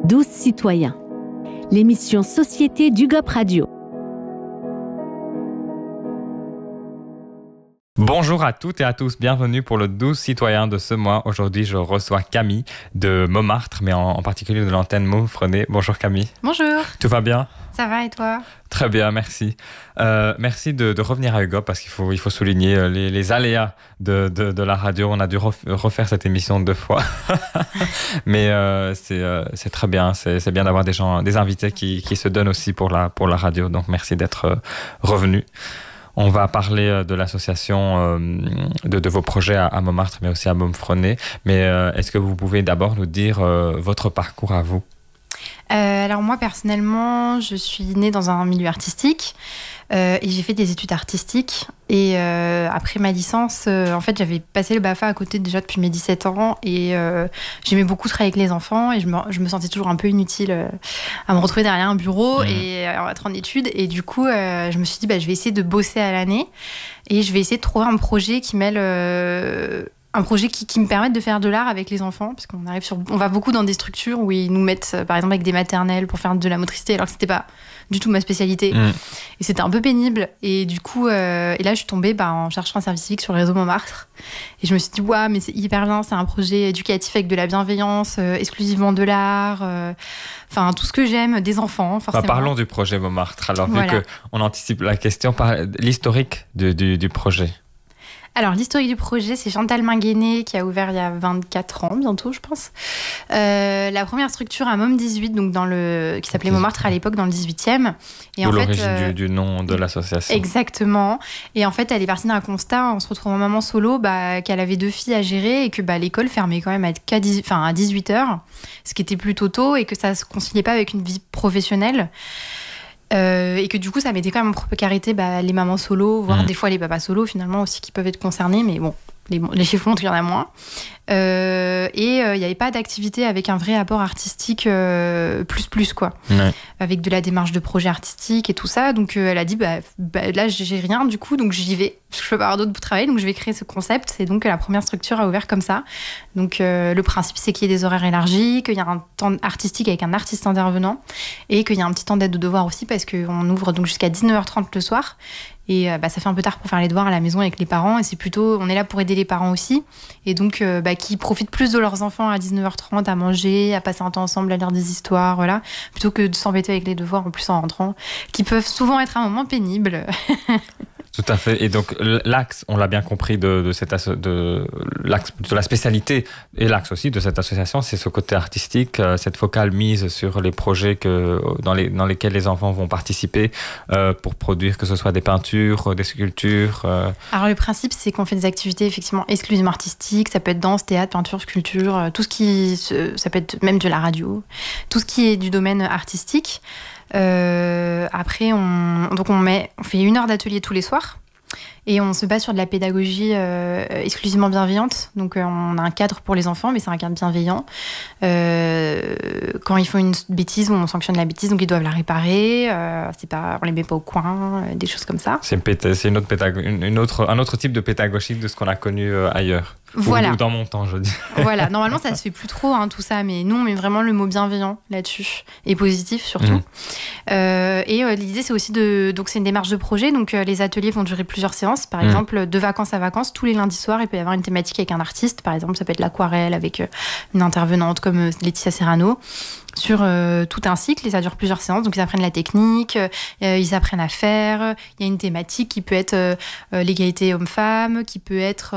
12 citoyens, l'émission Société d'UGOP Radio. Bonjour à toutes et à tous, bienvenue pour le 12 citoyens de ce mois. Aujourd'hui, je reçois Camille de Montmartre, mais en particulier de l'antenne Montfrenet. Bonjour Camille. Bonjour. Tout va bien ? Ça va et toi ? Très bien, merci. Merci de revenir à UGOP parce qu'il faut souligner les aléas de la radio. On a dû refaire cette émission 2 fois. Mais c'est très bien. C'est bien d'avoir des invités qui se donnent aussi pour la radio. Donc merci d'être revenu. On va parler de l'association, de vos projets à Montmartre, mais aussi à Montfrenet. Mais est-ce que vous pouvez d'abord nous dire votre parcours à vous ? Alors moi, personnellement, je suis née dans un milieu artistique et j'ai fait des études artistiques. Et après ma licence, en fait, j'avais passé le BAFA à côté déjà depuis mes 17 ans et j'aimais beaucoup travailler avec les enfants et je me sentais toujours un peu inutile à me retrouver derrière un bureau et à être en études. Et du coup, je me suis dit, je vais essayer de bosser à l'année et je vais essayer de trouver un projet qui mêle... un projet qui me permette de faire de l'art avec les enfants, parce on va beaucoup dans des structures où ils nous mettent, par exemple, avec des maternelles pour faire de la motricité, alors que c'était pas du tout ma spécialité. Et c'était un peu pénible. Et du coup, et là, je suis tombée en cherchant un service civique sur le réseau Montmartre. Et je me suis dit, mais c'est hyper bien, c'est un projet éducatif avec de la bienveillance, exclusivement de l'art, enfin, tout ce que j'aime, des enfants, forcément. Parlons du projet Montmartre. Alors, voilà. Vu qu'on anticipe la question, l'historique du projet. Alors, l'historique du projet, c'est Chantal Minguenet qui a ouvert il y a 24 ans, bientôt, je pense. La première structure à Mom 18, donc qui s'appelait Montmartre à l'époque, dans le 18e. Et d'où l'origine du nom de l'association. Exactement. Et en fait, elle est partie d'un constat, en se retrouvant maman solo, qu'elle avait 2 filles à gérer et que l'école fermait quand même à 18h, ce qui était plutôt tôt, et que ça ne se conciliait pas avec une vie professionnelle. Et que du coup ça mettait quand même en précarité les mamans solo, voire des fois les papas solo finalement aussi qui peuvent être concernés, mais bon, les chiffres montrent qu'il y en a moins. Et il n'y avait pas d'activité avec un vrai apport artistique plus quoi. Ouais. Avec de la démarche de projet artistique et tout ça. Donc elle a dit là j'ai rien du coup, donc j'y vais. Je peux pas avoir d'autres pour travailler, donc je vais créer ce concept. Et donc la première structure a ouvert comme ça. Donc le principe c'est qu'il y ait des horaires élargis, qu'il y a un temps artistique avec un artiste intervenant et qu'il y a un petit temps d'aide aux devoirs aussi parce qu'on ouvre donc jusqu'à 19h30 le soir. Et ça fait un peu tard pour faire les devoirs à la maison avec les parents. Et c'est plutôt, on est là pour aider les parents aussi. Et donc, qui profitent plus de leurs enfants à 19h30, à manger, à passer un temps ensemble, à lire des histoires, voilà. Plutôt que de s'embêter avec les devoirs en plus en rentrant, qui peuvent souvent être un moment pénible. Tout à fait. Et donc, l'axe, on l'a bien compris de l'axe de la spécialité et l'axe aussi de cette association, c'est ce côté artistique, cette focale mise sur les projets dans lesquels les enfants vont participer pour produire, que ce soit des peintures, des sculptures. Alors, le principe, c'est qu'on fait des activités effectivement exclusivement artistiques. Ça peut être danse, théâtre, peinture, sculpture, tout ce qui... Ça peut être même de la radio. Tout ce qui est du domaine artistique. Après, on fait 1 heure d'atelier tous les soirs et on se base sur de la pédagogie exclusivement bienveillante. Donc on a un cadre pour les enfants, mais c'est un cadre bienveillant. Quand ils font une bêtise, on sanctionne la bêtise, donc ils doivent la réparer. On les met pas au coin, des choses comme ça. C'est un autre type de pédagogie de ce qu'on a connu ailleurs. Voilà. Ou dans mon temps, je dis. Voilà, normalement ça se fait plus trop tout ça, mais nous on met vraiment le mot bienveillant là-dessus et positif surtout. Et l'idée c'est aussi donc c'est une démarche de projet, donc les ateliers vont durer plusieurs séances. Par exemple, de vacances à vacances, tous les lundis soirs il peut y avoir une thématique avec un artiste. Par exemple, ça peut être l'aquarelle avec une intervenante comme Laetitia Serrano sur tout un cycle, et ça dure plusieurs séances. Donc ils apprennent la technique, ils apprennent à faire. Il y a une thématique qui peut être l'égalité homme-femme, qui peut être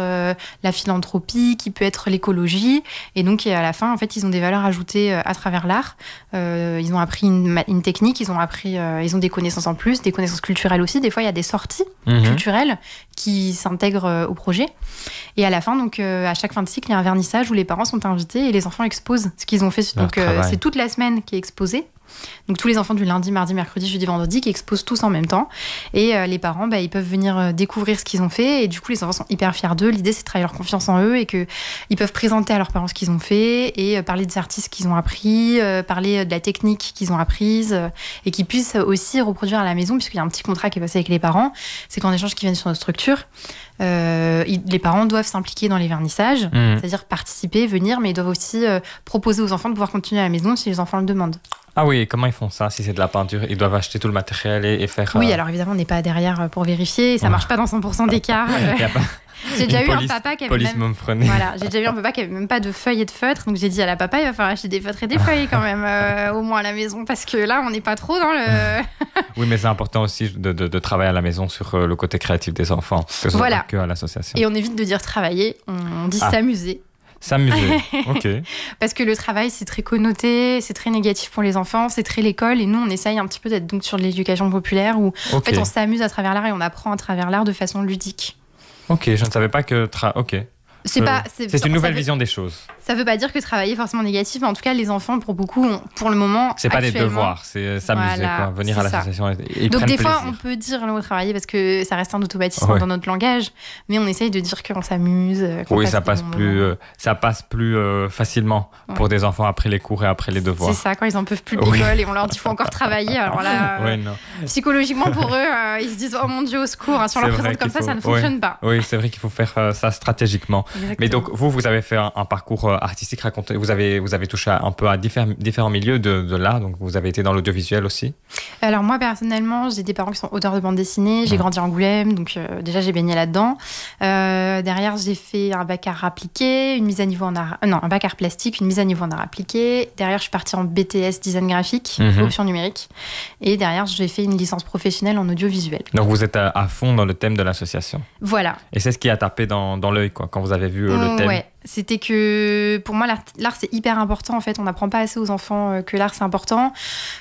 la philanthropie, qui peut être l'écologie. Et donc à la fin, en fait, ils ont des valeurs ajoutées à travers l'art. Ils ont appris une technique, ils ont des connaissances en plus, des connaissances culturelles aussi. Des fois, il y a des sorties culturelles qui s'intègrent au projet. Et à la fin, donc à chaque fin de cycle, il y a un vernissage où les parents sont invités et les enfants exposent ce qu'ils ont fait. Donc c'est toute la semaine qui est exposée. Donc tous les enfants du lundi, mardi, mercredi, jeudi, vendredi qui exposent tous en même temps. Et les parents, ils peuvent venir découvrir ce qu'ils ont fait. Et du coup, les enfants sont hyper fiers d'eux. L'idée, c'est de travailler leur confiance en eux et qu'ils peuvent présenter à leurs parents ce qu'ils ont fait et parler des artistes qu'ils ont appris, parler de la technique qu'ils ont apprise et qu'ils puissent aussi reproduire à la maison, puisqu'il y a un petit contrat qui est passé avec les parents. C'est qu'en échange qu'ils viennent sur notre structure, les parents doivent s'impliquer dans les vernissages, c'est-à-dire participer, venir, mais ils doivent aussi proposer aux enfants de pouvoir continuer à la maison si les enfants le demandent. Ah oui, comment ils font ça? Si c'est de la peinture, ils doivent acheter tout le matériel et faire... Oui, alors évidemment, on n'est pas derrière pour vérifier, ça marche pas dans 100% des cas. J'ai déjà eu un papa qui avait même pas de feuilles et de feutres, donc j'ai dit à la papa, il va falloir acheter des feutres et des feuilles quand même, au moins à la maison, parce que là, on n'est pas trop dans le... Oui, mais c'est important aussi de travailler à la maison sur le côté créatif des enfants, que ce soit pas que à l'association. Et on évite de dire travailler, on dit s'amuser. S'amuser, ok. Parce que le travail, c'est très connoté, c'est très négatif pour les enfants, c'est très l'école. Et nous, on essaye un petit peu d'être donc sur de l'éducation populaire où en fait, on s'amuse à travers l'art et on apprend à travers l'art de façon ludique. Ok, je ne savais pas que... C'est une nouvelle vision des choses. Ça ne veut pas dire que travailler est forcément négatif, mais en tout cas, les enfants, pour beaucoup, pour le moment. C'est pas des devoirs, c'est s'amuser, venir à l'association. Donc, des fois, on peut dire le mot travailler parce que ça reste un automatisme dans notre langage, mais on essaye de dire qu'on s'amuse. Oui, ça passe plus facilement pour des enfants après les cours et après les devoirs. C'est ça, quand ils n'en peuvent plus de l'école et on leur dit qu'il faut encore travailler. Alors là, psychologiquement, pour eux, ils se disent oh mon Dieu, au secours. Si on leur présente comme ça ne fonctionne pas. Oui, c'est vrai qu'il faut faire ça stratégiquement. Exactement. Mais donc, vous avez fait un parcours artistique, raconté. Vous avez touché un peu à différents milieux de l'art, donc vous avez été dans l'audiovisuel aussi. Alors moi, personnellement, j'ai des parents qui sont auteurs de bande dessinée, j'ai grandi à Angoulême, donc déjà j'ai baigné là-dedans. Derrière, j'ai fait un bac art appliqué, un bac art plastique, une mise à niveau en art appliqué. Derrière, je suis partie en BTS design graphique, option numérique. Et derrière, j'ai fait une licence professionnelle en audiovisuel. Donc vous êtes à fond dans le thème de l'association. Voilà. Et c'est ce qui a tapé dans l'œil, quand vous avez vu le thème. Ouais. C'était que pour moi l'art c'est hyper important en fait, on n'apprend pas assez aux enfants que l'art c'est important.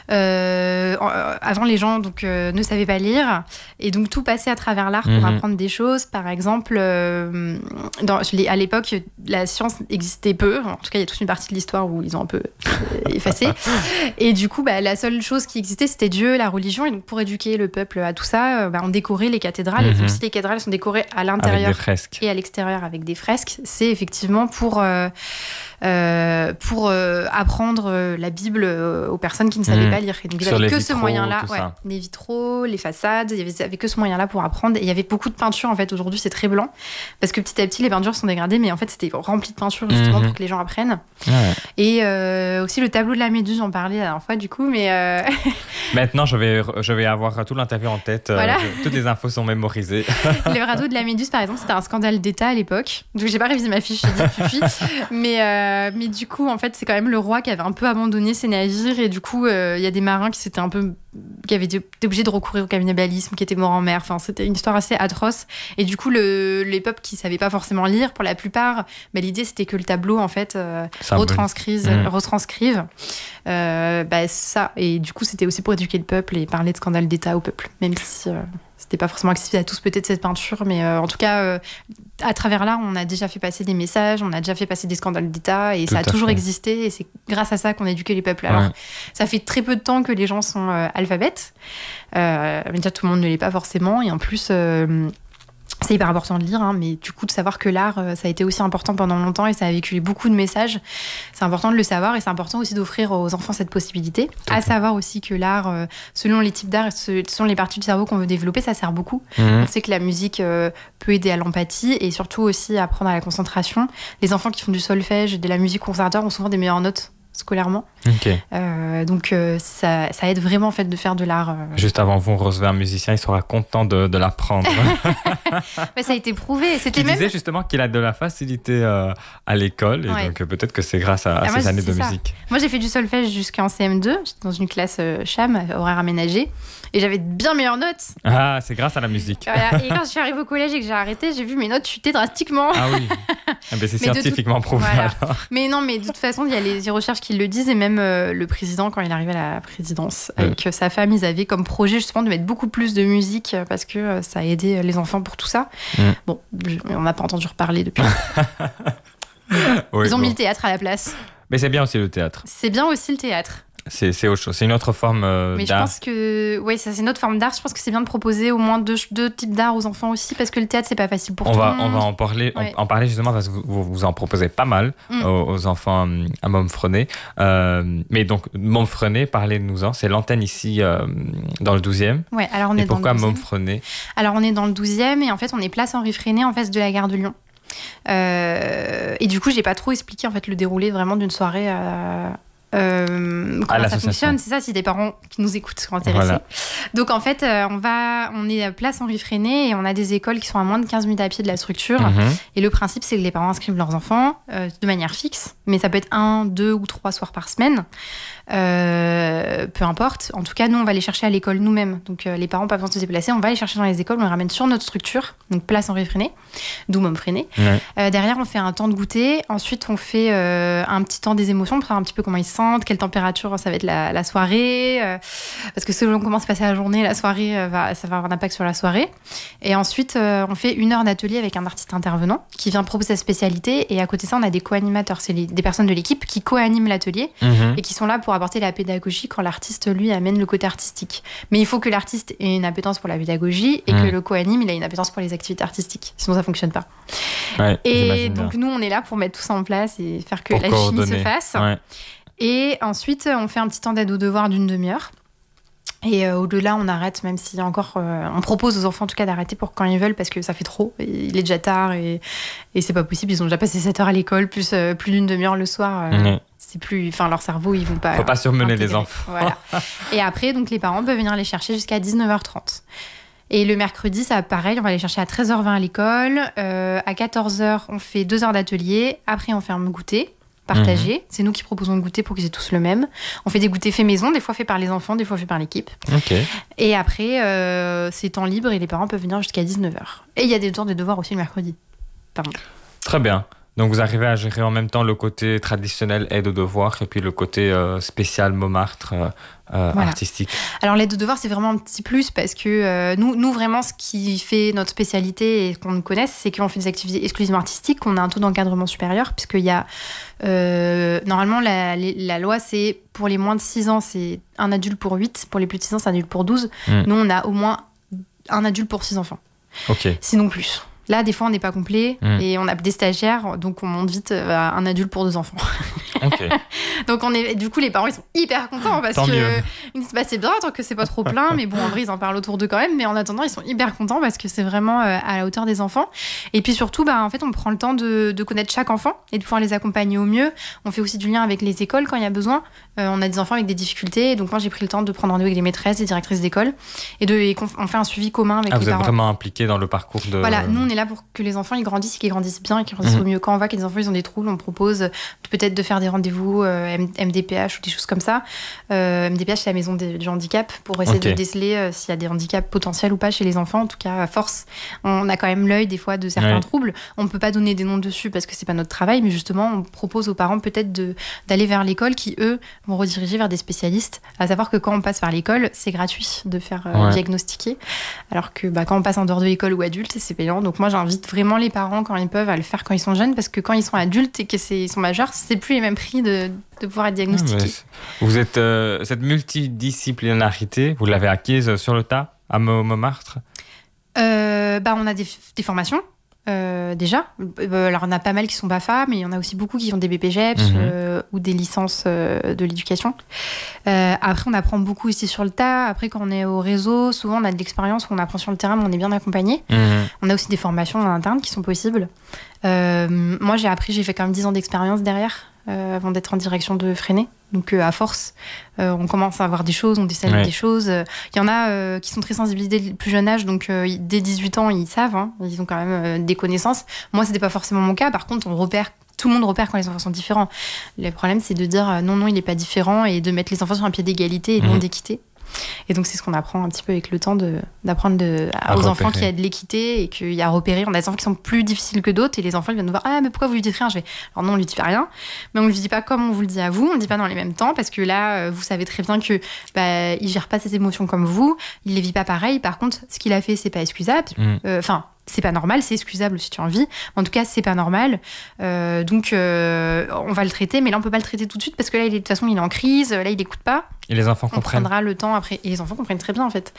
Avant les gens ne savaient pas lire et donc tout passait à travers l'art pour apprendre des choses. Par exemple, à l'époque la science existait peu, en tout cas il y a toute une partie de l'histoire où ils ont un peu effacé et du coup la seule chose qui existait c'était Dieu, la religion, et donc pour éduquer le peuple à tout ça on décorait les cathédrales et si les cathédrales sont décorées à l'intérieur et à l'extérieur avec des fresques, c'est effectivement pour apprendre la Bible aux personnes qui ne savaient pas lire. Et donc, ils n'avaient que ce moyen-là. Les vitraux, les façades, ils n'avaient que ce moyen-là pour apprendre. Et il y avait beaucoup de peintures, en fait. Aujourd'hui, c'est très blanc. Parce que petit à petit, les peintures sont dégradées. Mais en fait, c'était rempli de peintures, justement, pour que les gens apprennent. Et aussi, le tableau de la Méduse, j'en parlais la dernière fois, du coup. Mais maintenant, je vais avoir tout l'interview en tête. Toutes les infos sont mémorisées. Le radeau de la Méduse, par exemple, c'était un scandale d'État à l'époque. Donc, j'ai pas révisé ma fiche, mais du coup, en fait, c'est quand même le roi qui avait un peu abandonné ses navires et du coup, il y a des marins qui avaient été obligés de recourir au cannibalisme, qui étaient morts en mer. Enfin, c'était une histoire assez atroce. Et du coup, les peuples qui savaient pas forcément lire, pour la plupart, l'idée c'était que le tableau en fait retranscrive ça. Et du coup, c'était aussi pour éduquer le peuple et parler de scandale d'État au peuple, même si c'était pas forcément accessible à tous peut-être cette peinture, mais en tout cas, à travers l'art, on a déjà fait passer des messages, on a déjà fait passer des scandales d'État et ça a toujours existé et c'est grâce à ça qu'on a éduqué les peuples. Alors, ça fait très peu de temps que les gens sont alphabètes, mais déjà tout le monde ne l'est pas forcément et en plus... c'est hyper important de lire, mais du coup de savoir que l'art, ça a été aussi important pendant longtemps et ça a véhiculé beaucoup de messages. C'est important de le savoir et c'est important aussi d'offrir aux enfants cette possibilité. À savoir aussi que l'art, selon les types d'art et selon les parties du cerveau qu'on veut développer, ça sert beaucoup. On sait que la musique peut aider à l'empathie et surtout aussi à apprendre à la concentration. Les enfants qui font du solfège et de la musique conservatoire ont souvent des meilleures notes scolairement. Donc ça aide vraiment en fait de faire de l'art. Juste avant vous, on recevait un musicien, il sera content de l'apprendre. Ça a été prouvé. C'était disait justement qu'il a de la facilité à l'école et donc peut-être que c'est grâce à ces années de musique. Moi j'ai fait du solfège jusqu'en CM2, j'étais dans une classe CHAM, horaire aménagé, et j'avais de bien meilleures notes. Ah, c'est grâce à la musique. Et quand je suis arrivée au collège et que j'ai arrêté, j'ai vu mes notes chuter drastiquement. Ah oui. C'est scientifiquement prouvé alors. Mais non, mais de toute façon, il y a les recherches qui le disent et même le président, quand il arrivait à la présidence, avec sa femme, ils avaient comme projet justement de mettre beaucoup plus de musique parce que ça a aidé les enfants pour tout ça. Bon, on n'a pas entendu reparler depuis. Ils ont mis le théâtre à la place. Mais c'est bien aussi le théâtre. C'est bien aussi le théâtre. c'est autre chose. C'est une autre forme Mais d'art. je pense que ça c'est une autre forme d'art. Je pense que c'est bien de proposer au moins deux types d'art aux enfants aussi, parce que le théâtre c'est pas facile pour tout le monde. On va en parler, en parler justement parce que vous en proposez pas mal aux enfants à Montfrenet. Mais donc Montfrenet, parlez-nous-en. C'est l'antenne ici dans le 12e. Ouais, alors on est pourquoi dans le 12e. Montfrenet? Alors on est dans le 12e et en fait on est place Henri Freinet en face de la gare de Lyon. Et du coup j'ai pas trop expliqué en fait le déroulé vraiment d'une soirée. Comment ça fonctionne, c'est ça, si des parents qui nous écoutent sont intéressés. Voilà. Donc en fait, on est à place Henri Freinet et on a des écoles qui sont à moins de 15 minutes à pied de la structure. Et le principe, c'est que les parents inscrivent leurs enfants de manière fixe, mais ça peut être 1, 2 ou 3 soirs par semaine. Peu importe. En tout cas, nous, on va les chercher à l'école nous-mêmes. Donc les parents n'ont pas besoin de se déplacer, on va les chercher dans les écoles, on les ramène sur notre structure, donc place Henri Freinet, d'où Montfreinet. Derrière, on fait un temps de goûter. Ensuite, on fait un petit temps des émotions pour savoir un petit peu comment ils se sentent, quelle température ça va être la soirée, parce que selon comment se passe la journée, la soirée, ça va avoir un impact sur la soirée. Et ensuite, on fait 1 heure d'atelier avec un artiste intervenant qui vient proposer sa spécialité. Et à côté de ça, on a des co-animateurs. C'est des personnes de l'équipe qui co-animent l'atelier et qui sont là pour apporter la pédagogie quand l'artiste, lui, amène le côté artistique. Mais il faut que l'artiste ait une appétence pour la pédagogie et que le co-anime, il a une appétence pour les activités artistiques. Sinon, ça ne fonctionne pas. Et donc, nous, on est là pour mettre tout ça en place et faire que la chimie se fasse. Et ensuite, on fait un petit temps d'aide aux devoirs d'une demi-heure. Et au-delà, on arrête, même si encore, on propose aux enfants en tout cas d'arrêter pour quand ils veulent, parce que ça fait trop. Il est déjà tard et c'est pas possible. Ils ont déjà passé 7 heures à l'école, plus d'une demi-heure le soir. C'est plus, enfin, leur cerveau, ils vont pas. Faut pas surmener les enfants. Voilà. Et après, donc les parents peuvent venir les chercher jusqu'à 19h30. Et le mercredi, ça pareil, on va les chercher à 13h20 à l'école. À 14h, on fait 2 heures d'atelier. Après, on fait un goûter partagé. C'est nous qui proposons le goûter pour qu'ils aient tous le même. On fait des goûters faits maison, des fois faits par les enfants, des fois faits par l'équipe. Et après, c'est temps libre et les parents peuvent venir jusqu'à 19h. Et il y a des temps de devoirs aussi le mercredi. Pardon. Très bien. Donc vous arrivez à gérer en même temps le côté traditionnel aide aux devoirs et puis le côté spécial Montmartre artistique. Alors l'aide aux devoirs, c'est vraiment un petit plus parce que nous vraiment ce qui fait notre spécialité et qu'on nous connaisse, c'est qu'on fait des activités exclusivement artistiques, qu'on a un taux d'encadrement supérieur puisqu'il y a normalement la loi c'est pour les moins de 6 ans c'est un adulte pour 8, pour les plus de 6 ans c'est un adulte pour 12. Nous on a au moins un adulte pour 6 enfants. Sinon plus. Là, des fois, on n'est pas complet et on a des stagiaires, donc on monte vite à un adulte pour 2 enfants. Donc, du coup, les parents, ils sont hyper contents parce que ils disent, c'est bien tant que c'est pas trop plein, mais bon, en vrai, ils en parlent autour d'eux quand même. Mais en attendant, ils sont hyper contents parce que c'est vraiment à la hauteur des enfants. Et puis surtout, en fait, on prend le temps de connaître chaque enfant et de pouvoir les accompagner au mieux. On fait aussi du lien avec les écoles quand il y a besoin. On a des enfants avec des difficultés, et donc moi, j'ai pris le temps de prendre rendez-vous avec les maîtresses, les directrices d'école, et on fait un suivi commun avec les parents. Vous êtes vraiment impliqués dans le parcours de... Voilà, nous, on est là pour que les enfants ils grandissent et qu'ils grandissent bien et qu'ils grandissent au mieux. Quand on voit que les enfants ils ont des troubles, on propose peut-être de faire des rendez-vous MDPH ou des choses comme ça. MDPH, c'est la maison du handicap, pour essayer de déceler s'il y a des handicaps potentiels ou pas chez les enfants. En tout cas, à force, on a quand même l'œil des fois de certains troubles. On ne peut pas donner des noms dessus parce que c'est pas notre travail, mais justement, on propose aux parents peut-être d'aller vers l'école qui, eux, vont rediriger vers des spécialistes. À savoir que quand on passe par l'école, c'est gratuit de faire diagnostiquer, alors que quand on passe en dehors de l'école ou adulte, c'est payant. Donc moi, j'invite vraiment les parents, quand ils peuvent, à le faire quand ils sont jeunes, parce que quand ils sont adultes et qu'ils sont majeurs, c'est plus les mêmes prix de pouvoir être diagnostiqués. Vous êtes cette multidisciplinarité, vous l'avez acquise sur le tas à Montmartre? On a des formations. Déjà, alors on a pas mal qui sont BAFA, mais il y en a aussi beaucoup qui ont des BPGEPS ou des licences de l'éducation. Après, on apprend beaucoup ici sur le tas. Après, quand on est au réseau, souvent on a de l'expérience où on apprend sur le terrain, mais on est bien accompagné. On a aussi des formations en interne qui sont possibles. Moi, j'ai fait quand même 10 ans d'expérience derrière avant d'être en direction de Freinet. Donc à force, on commence à avoir des choses, on décèle des choses. Il y en a qui sont très sensibilisés dès le plus jeune âge, donc dès 18 ans, ils savent, ils ont quand même des connaissances. Moi, c'était pas forcément mon cas. Par contre, tout le monde repère quand les enfants sont différents. Le problème, c'est de dire non, il n'est pas différent et de mettre les enfants sur un pied d'égalité et non d'équité. Et donc, c'est ce qu'on apprend un petit peu avec le temps d'apprendre aux enfants qu'il y a de l'équité et qu'il y a à repérer. On a des enfants qui sont plus difficiles que d'autres et les enfants ils viennent nous voir, mais pourquoi vous lui dites rien? Alors non, on lui dit pas rien, mais on lui dit pas comme on vous le dit à vous, on le dit pas dans les mêmes temps parce que là, vous savez très bien que il gère pas ses émotions comme vous, il les vit pas pareil. Par contre, ce qu'il a fait, c'est pas excusable. c'est pas normal, c'est excusable si tu as envie. En tout cas, c'est pas normal. Donc, on va le traiter, mais là, on peut pas le traiter tout de suite parce que là, de toute façon, il est en crise. Là, il écoute pas. Et les enfants On comprennent. prendra le temps après. Et les enfants comprennent très bien, en fait.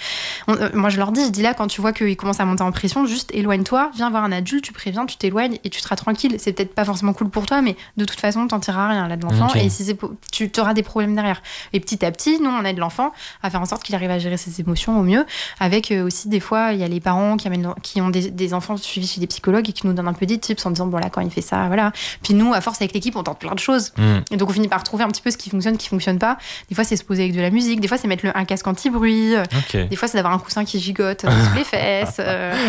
Moi, je dis là, quand tu vois qu'il commence à monter en pression, juste éloigne-toi, viens voir un adulte, tu préviens, tu t'éloignes et tu seras tranquille. C'est peut-être pas forcément cool pour toi, mais de toute façon, t'en tireras rien là de l'enfant. Okay. Et si tu auras des problèmes derrière. Et petit à petit, nous, on aide l'enfant à faire en sorte qu'il arrive à gérer ses émotions au mieux. Avec aussi, des fois, il y a les parents qui ont des enfants suivis chez des psychologues et qui nous donnent un peu des tips en disant, bon là, quand il fait ça, voilà. Puis nous, à force, avec l'équipe, on tente plein de choses. Et donc, on finit par trouver un petit peu ce qui fonctionne pas. Des fois, c'est se poser avec de la musique. Des fois, c'est mettre un casque anti-bruit. Okay. Des fois, c'est d'avoir un coussin qui gigote sous les fesses.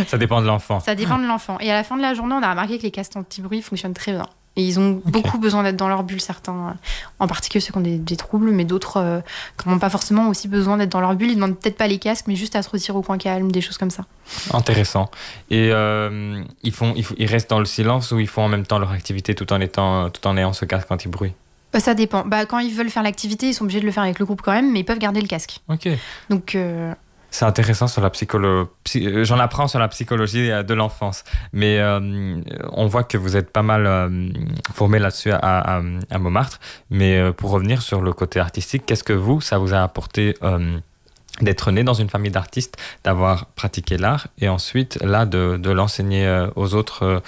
Ça dépend de l'enfant. Ça dépend de l'enfant. Et à la fin de la journée, on a remarqué que les casques anti-bruit fonctionnent très bien. Et ils ont beaucoup besoin d'être dans leur bulle, certains. En particulier ceux qui ont des troubles, mais d'autres qui n'ont pas forcément aussi besoin d'être dans leur bulle. Ils ne demandent peut-être pas les casques, mais juste à se retirer au coin calme, des choses comme ça. Intéressant. Et ils restent dans le silence ou ils font en même temps leur activité tout en ayant ce casque anti-bruit? Ça dépend. Quand ils veulent faire l'activité, ils sont obligés de le faire avec le groupe quand même, mais ils peuvent garder le casque. Ok. Donc... C'est intéressant sur la psychologie. J'en apprends sur la psychologie de l'enfance. Mais on voit que vous êtes pas mal formé là-dessus à Montmartre. Mais pour revenir sur le côté artistique, qu'est-ce que ça vous a apporté d'être né dans une famille d'artistes, d'avoir pratiqué l'art et ensuite là de l'enseigner aux autres?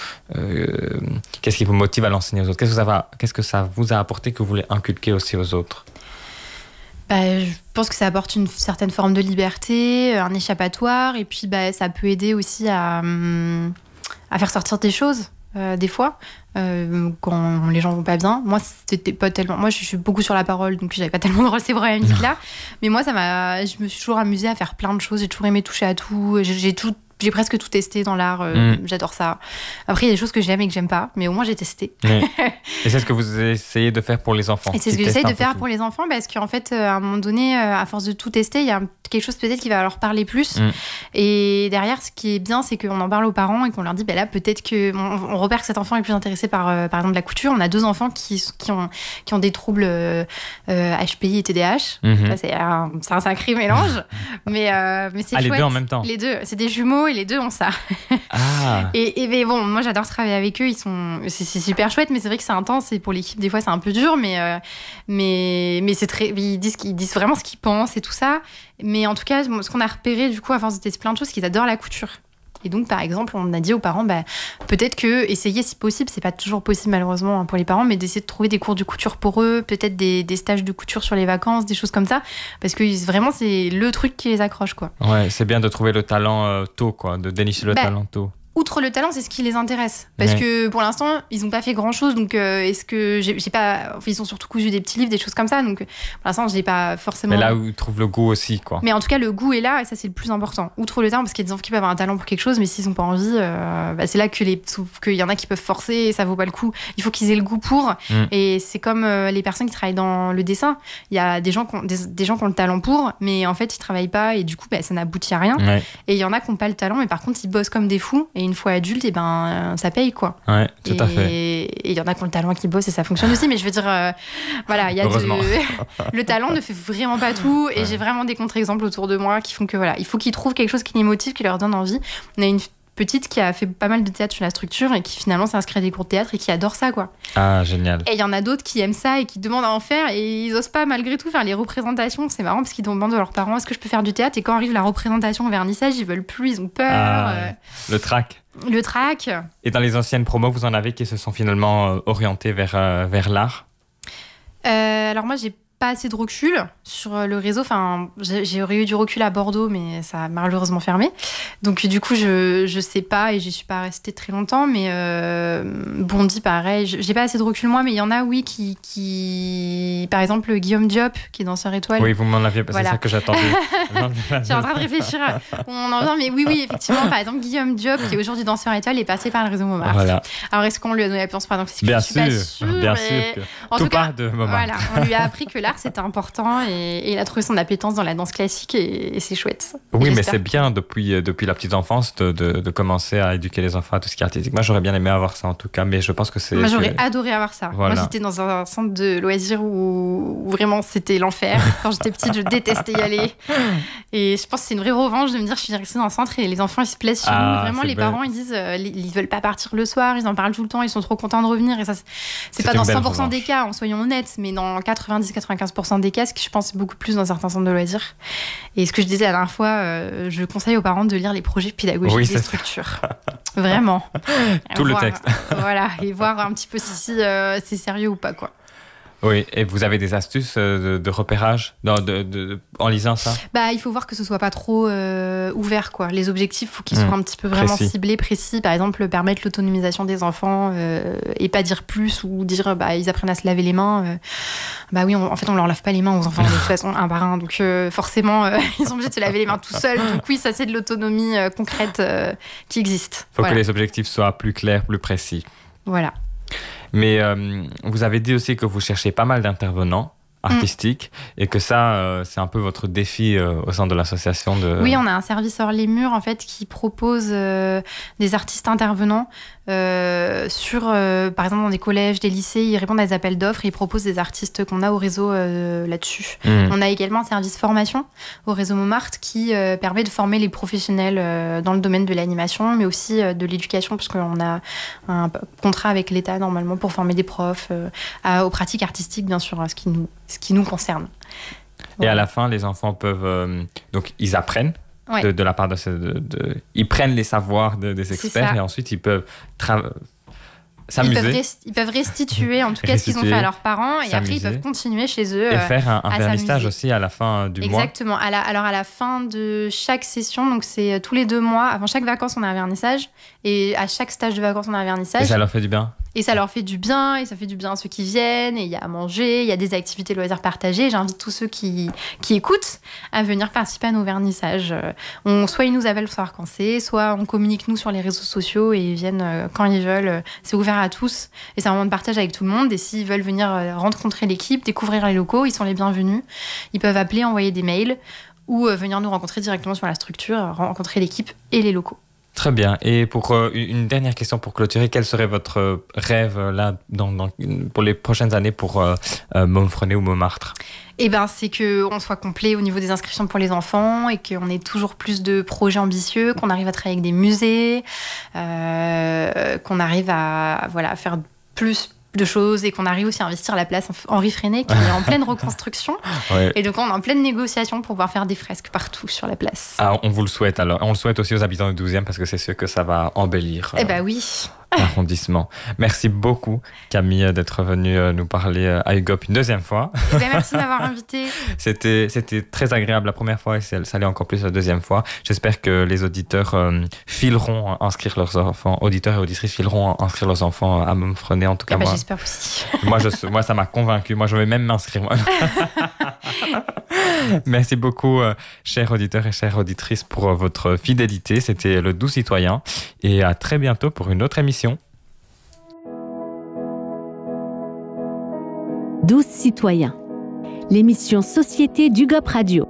Qu'est-ce qui vous motive à l'enseigner aux autres? Qu'est-ce que ça vous a apporté que vous voulez inculquer aussi aux autres? Je pense que ça apporte une certaine forme de liberté, un échappatoire, et puis ça peut aider aussi à faire sortir des choses, des fois, quand les gens vont pas bien. Moi, c'était pas tellement. Moi, je suis beaucoup sur la parole, donc j'avais pas tellement de rôle ces problématiques-là. Mais moi, je me suis toujours amusée à faire plein de choses. J'ai toujours aimé toucher à tout. J'ai presque tout testé dans l'art. J'adore ça. Après, il y a des choses que j'aime et que j'aime pas, mais au moins j'ai testé. Et c'est ce que vous essayez de faire pour les enfants? Et c'est ce que j'essaie de faire pour les enfants, parce qu'en fait, à un moment donné, à force de tout tester, il y a quelque chose peut-être qui va leur parler plus. Et derrière, ce qui est bien, c'est qu'on en parle aux parents et qu'on leur dit, là, peut-être qu'on repère que cet enfant est plus intéressé par exemple la couture. On a 2 enfants qui ont des troubles HPI et TDAH. Ça, c'est un sacré mélange. mais c'est chouette. Les deux en même temps? Les deux. C'est des jumeaux et les deux ont ça. Mais bon, moi, j'adore travailler avec eux. C'est super chouette, mais c'est vrai que c'est intense et pour l'équipe, des fois, c'est un peu dur. Mais c'est très... Ils disent vraiment ce qu'ils pensent et tout ça. Mais en tout cas, ce qu'on a repéré, du coup, à force de tester plein de choses, c'est qu'ils adorent la couture. Et donc, par exemple, on a dit aux parents, peut-être que essayer si possible, c'est pas toujours possible malheureusement pour les parents, mais d'essayer de trouver des cours de couture pour eux, peut-être des stages de couture sur les vacances, des choses comme ça, parce que vraiment, c'est le truc qui les accroche, quoi. Ouais, c'est bien de trouver le talent tôt, quoi, de dénicher le talent tôt. Outre le talent, c'est ce qui les intéresse. Parce que pour l'instant, ils n'ont pas fait grand-chose. Donc, est-ce que j'ai pas... Enfin, ils ont surtout cousu des petits livres, des choses comme ça. Donc, pour l'instant, je n'ai pas forcément... Mais là où ils trouvent le goût aussi, quoi. Mais en tout cas, le goût est là et ça, c'est le plus important. Outre le talent, parce qu'il y a des enfants qui peuvent avoir un talent pour quelque chose, mais s'ils n'ont pas envie, c'est là qu'il y en a qui peuvent forcer et ça vaut pas le coup. Il faut qu'ils aient le goût pour. Et c'est comme les personnes qui travaillent dans le dessin. Il y a des gens qui ont le talent pour, mais en fait, ils travaillent pas et du coup, ça n'aboutit à rien. Ouais. Et il y en a qui n'ont pas le talent, mais par contre, ils bossent comme des fous. Et une fois adulte, ça paye, quoi. Ouais, tout à fait. Et il y en a qui ont le talent qui bossent et ça fonctionne aussi, mais je veux dire, voilà, il y a le talent ne fait vraiment pas tout. Et j'ai vraiment des contre-exemples autour de moi qui font que, voilà, il faut qu'ils trouvent quelque chose qui les motive, qui leur donne envie. On a une petite qui a fait pas mal de théâtre sur la structure et qui finalement s'est inscrite à des cours de théâtre et qui adore ça, quoi. Ah, génial. Et il y en a d'autres qui aiment ça et qui demandent à en faire et ils osent pas malgré tout faire les représentations. C'est marrant parce qu'ils demandent à leurs parents, est-ce que je peux faire du théâtre? Et quand arrive la représentation au vernissage, ils veulent plus, ils ont peur. Le trac. Le trac. Et dans les anciennes promos, vous en avez qui se sont finalement orientés vers l'art? Alors moi, j'ai pas assez de recul sur le réseau. Enfin, j'aurais eu du recul à Bordeaux, mais ça a malheureusement fermé. Donc du coup, je sais pas et j'y suis pas restée très longtemps. Mais Bondy, pareil. J'ai pas assez de recul moi, mais il y en a, oui, qui... Par exemple, Guillaume Diop, qui est danseur étoile. Oui, vous m'en aviez... Voilà. C'est ça que j'attendais. Je suis en train de réfléchir. On en vient, mais oui, effectivement. Par exemple, Guillaume Diop, qui est aujourd'hui danseur étoile, est passé par le réseau Montmartre. Voilà. Alors, est-ce qu'on lui a donné la place, par exemple? Bien sûr, bien sûr. En tout tout cas, part de Montmartre. voilà, on lui a appris que l'art c'était important et il a trouvé son appétence dans la danse classique et c'est chouette. Oui, Et mais j'espère c'est bien depuis la petite enfance de commencer à éduquer les enfants à tout ce qui est artistique. Moi, j'aurais bien aimé avoir ça en tout cas, mais je pense que c'est... Moi, j'aurais adoré avoir ça. Voilà. Moi, j'étais dans un centre de loisirs où vraiment c'était l'enfer. Quand j'étais petite, je détestais y aller. Et je pense que c'est une vraie revanche de me dire je suis restée dans un centre et les enfants ils se plaisent chez nous. Vraiment, c'est les belle. parents ils disent ils veulent pas partir le soir, ils en parlent tout le temps, ils sont trop contents de revenir. Et ça, c'est pas une dans belle 100% des revanche. cas, soyons honnêtes, mais dans 90-95% des cas, ce qui je pense beaucoup plus dans certains centres de loisirs. Et ce que je disais la dernière fois, je conseille aux parents de lire les projets pédagogiques Oui, des c'est ça. structures. Vraiment. Tout le Voir- texte. Voilà, et voir un petit peu si c'est sérieux ou pas, quoi. Oui, et vous avez des astuces de repérage en lisant ça? Bah, il faut voir que ce soit pas trop ouvert, quoi. Les objectifs, faut qu'ils soient un petit peu vraiment Précis. ciblés, précis. Par exemple, permettre l'autonomisation des enfants et pas dire plus ou dire bah ils apprennent à se laver les mains. Bah oui, en fait, on leur lave pas les mains aux enfants de toute façon un par un, donc forcément ils sont obligés de se laver les mains tout seuls. Donc oui, ça c'est de l'autonomie concrète qui existe. Il faut Voilà. que les objectifs soient plus clairs, plus précis. Voilà. Mais vous avez dit aussi que vous cherchez pas mal d'intervenants artistiques et que ça, c'est un peu votre défi au sein de l'association de... Oui, on a un service hors les murs en fait qui propose des artistes intervenants sur, par exemple, dans des collèges, des lycées, ils répondent à des appels d'offres et ils proposent des artistes qu'on a au réseau là-dessus. On a également un service formation au réseau Montmartre qui permet de former les professionnels dans le domaine de l'animation, mais aussi de l'éducation, parce qu'on a un contrat avec l'État normalement pour former des profs aux pratiques artistiques, bien sûr, ce qui nous concerne. Et à la fin, les enfants peuvent... donc, ils apprennent. Ouais. De la part ils prennent les savoirs des experts et ensuite ils peuvent s'amuser. Ils peuvent restituer en tout cas ce qu'ils ont fait à leurs parents et après ils peuvent continuer chez eux et faire un vernissage s'amuser. aussi à la fin du mois. Exactement. Alors à la fin de chaque session, donc c'est tous les 2 mois, avant chaque vacances on a un vernissage et à chaque stage de vacances on a un vernissage. Et ça leur fait du bien. Et ça leur fait du bien, et ça fait du bien à ceux qui viennent, et il y a à manger, il y a des activités loisirs partagées. J'invite tous ceux qui écoutent à venir participer à nos vernissages. Soit ils nous appellent pour savoir quand c'est, soit on communique nous sur les réseaux sociaux et ils viennent quand ils veulent. C'est ouvert à tous et c'est un moment de partage avec tout le monde. Et s'ils veulent venir rencontrer l'équipe, découvrir les locaux, ils sont les bienvenus. Ils peuvent appeler, envoyer des mails ou venir nous rencontrer directement sur la structure, rencontrer l'équipe et les locaux. Très bien. Et pour une dernière question pour clôturer, quel serait votre rêve là pour les prochaines années pour Montfrenet ou Montmartre? Eh ben, c'est qu'on soit complet au niveau des inscriptions pour les enfants et qu'on ait toujours plus de projets ambitieux, qu'on arrive à travailler avec des musées, qu'on arrive à faire plus de choses et qu'on arrive aussi à investir la place Henri Freinet qui est en pleine reconstruction. Ouais. Et donc on est en pleine négociation pour pouvoir faire des fresques partout sur la place. Ah, on vous le souhaite alors. On le souhaite aussi aux habitants du 12e parce que c'est sûr que ça va embellir Eh ben oui. l'arrondissement. Merci beaucoup Camille d'être venue nous parler à UGOP une deuxième fois. Eh ben, merci de m'avoir invitée. C'était très agréable la première fois et ça l'est encore plus la deuxième fois. J'espère que les auditeurs fileront inscrire leurs enfants, auditeurs et auditrices fileront inscrire leurs enfants à Montfrenet. En tout cas, Eh ben, moi, j'espère aussi. moi, ça m'a convaincu. Moi, je vais même m'inscrire. Moi. Merci beaucoup, chers auditeurs et chères auditrices, pour votre fidélité. C'était Le Doux Citoyen. Et à très bientôt pour une autre émission. 12 citoyens. L'émission Société d'UGOP Radio.